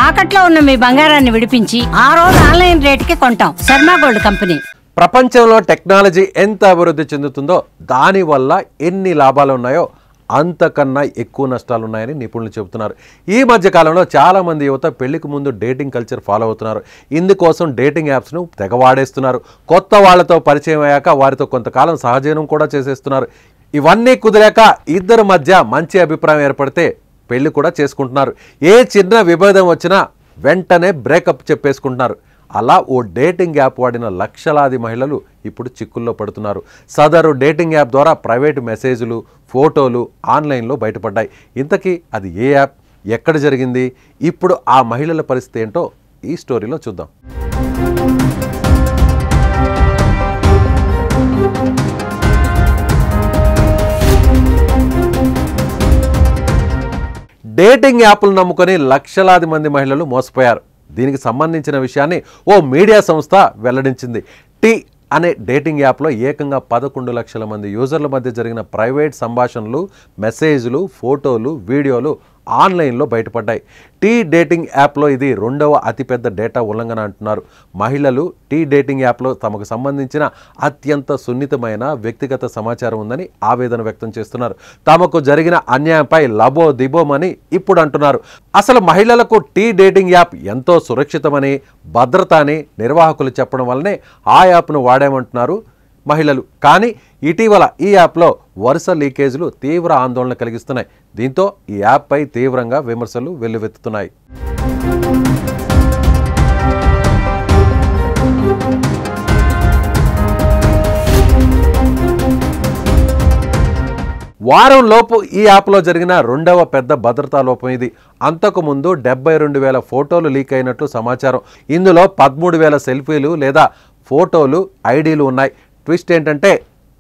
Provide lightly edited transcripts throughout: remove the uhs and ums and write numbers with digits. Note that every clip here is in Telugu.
తాకట్లో ఉన్న మీ బంగారాన్ని విడిపించి ఆ రోజు ఆన్లైన్ రేటుకి కొంటాం. Sharma gold company. ప్రపంచంలో టెక్నాలజీ ఎంత అభివృద్ధి చెందుతుందో దానివల్ల ఎన్ని లాభాలు ఉన్నాయో అంతకన్నా ఎక్కువ నష్టాలు ఉన్నాయని నిపుణులు చెబుతున్నారు. ఈ మధ్య కాలంలో చాలామంది యువత పెళ్లికి ముందు డేటింగ్ కల్చర్ ఫాలో అవుతున్నారు. ఇందుకోసం డేటింగ్ యాప్స్ను తెగవాడేస్తున్నారు. కొత్త వాళ్లతో పరిచయం అయ్యాక వారితో కొంతకాలం సహజీవనం కూడా చేసేస్తున్నారు. ఇవన్నీ కుదిరాక ఇద్దరి మధ్య మంచి అభిప్రాయం ఏర్పడితే పెళ్లి కూడా చేసుకుంటున్నారు. ఏ చిన్న విభేదం వచ్చినా వెంటనే బ్రేకప్ చెప్పేసుకుంటున్నారు. అలా ఓ డేటింగ్ యాప్ వాడిన లక్షలాది మహిళలు ఇప్పుడు చిక్కుల్లో పడుతున్నారు. సదరు డేటింగ్ యాప్ ద్వారా ప్రైవేటు మెసేజ్లు, ఫోటోలు ఆన్లైన్లో బయటపడ్డాయి. ఇంతకీ అది ఏ యాప్, ఎక్కడ జరిగింది, ఇప్పుడు ఆ మహిళల పరిస్థితి ఏంటో ఈ స్టోరీలో చూద్దాం. డేటింగ్ యాప్లు నమ్ముకొని లక్షలాది మంది మహిళలు మోసపోయారు. దీనికి సంబంధించిన విషయాన్ని ఓ మీడియా సంస్థ వెల్లడించింది. టీ అనే డేటింగ్ యాప్లో ఏకంగా 11 లక్షల మంది యూజర్ల మధ్య జరిగిన ప్రైవేట్ సంభాషణలు, మెసేజ్లు, ఫోటోలు, వీడియోలు ఆన్లైన్లో బయటపడ్డాయి. టీ డేటింగ్ యాప్లో ఇది 2వ అతిపెద్ద డేటా ఉల్లంఘన అంటున్నారు. మహిళలు టీ డేటింగ్ యాప్లో తమకు సంబంధించిన అత్యంత సున్నితమైన వ్యక్తిగత సమాచారం ఉందని ఆవేదన వ్యక్తం చేస్తున్నారు. తమకు జరిగిన అన్యాయంపై లబో దిబోమని ఇప్పుడు అంటున్నారు. అసలు మహిళలకు టీ డేటింగ్ యాప్ ఎంతో సురక్షితమని, భద్రత అని నిర్వాహకులు చెప్పడం వల్లనే ఆ యాప్ను వాడామంటున్నారు మహిళలు. కానీ ఇటీవల ఈ యాప్లో వరుస లీకేజీలు తీవ్ర ఆందోళన కలిగిస్తున్నాయి. దీంతో ఈ యాప్పై తీవ్రంగా విమర్శలు వెల్లువెత్తుతున్నాయి. వారంలోపు ఈ యాప్లో జరిగిన 2వ పెద్ద భద్రతా లోపం ఇది. అంతకుముందు 72,000 ఫోటోలు లీక్ అయినట్లు సమాచారం. ఇందులో 13,000 సెల్ఫీలు లేదా ఫోటోలు, ఐడీలు ఉన్నాయి. ట్విస్ట్ ఏంటంటే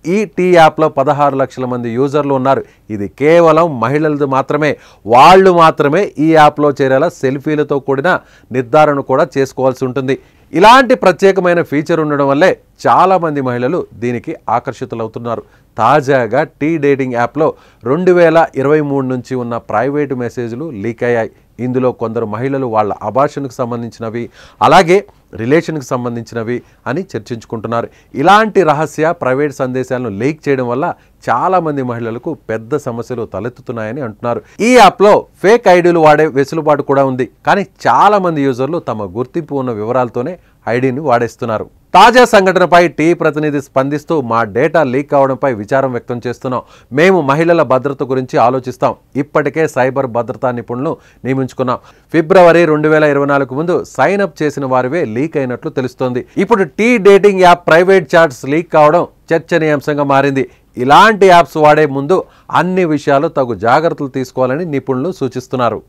ఈ టీ యాప్లో 16 లక్షల మంది యూజర్లు ఉన్నారు. ఇది కేవలం మహిళలది మాత్రమే. వాళ్ళు మాత్రమే ఈ యాప్లో చేరేలా సెల్ఫీలతో కూడిన నిర్ధారణ కూడా చేసుకోవాల్సి ఉంటుంది. ఇలాంటి ప్రత్యేకమైన ఫీచర్ ఉండడం వల్లే చాలామంది మహిళలు దీనికి ఆకర్షితులవుతున్నారు. తాజాగా టీ డేటింగ్ యాప్లో 2023 నుంచి ఉన్న ప్రైవేటు మెసేజ్లు లీక్ అయ్యాయి. ఇందులో కొందరు మహిళలు వాళ్ళ అబార్షన్కు సంబంధించినవి, అలాగే రిలేషన్కి సంబంధించినవి అని చర్చించుకుంటున్నారు. ఇలాంటి రహస్య ప్రైవేట్ సందేశాలను లీక్ చేయడం వల్ల చాలామంది మహిళలకు పెద్ద సమస్యలు తలెత్తుతున్నాయని అంటున్నారు. ఈ యాప్లో ఫేక్ ఐడీలు వాడే వెసులుబాటు కూడా ఉంది. కానీ చాలామంది యూజర్లు తమ గుర్తింపు ఉన్న వివరాలతోనే ఐడీని వాడేస్తున్నారు. తాజా సంఘటనపై టీ ప్రతినిధి స్పందిస్తూ మా డేటా లీక్ కావడంపై విచారం వ్యక్తం చేస్తున్నాం. మేము మహిళల భద్రత గురించి ఆలోచిస్తాం. ఇప్పటికే సైబర్ భద్రతా నిపుణులను నియమించుకున్నాం. ఫిబ్రవరి 2024 ముందు సైన్ అప్ చేసిన వారివే లీక్ అయినట్లు తెలుస్తోంది. ఇప్పుడు Tea dating app private chats leak కావడం చర్చనీయాంశంగా మారింది. ఇలాంటి యాప్స్ వాడే ముందు అన్ని విషయాలు తగు జాగ్రత్తలు తీసుకోవాలని నిపుణులు సూచిస్తున్నారు.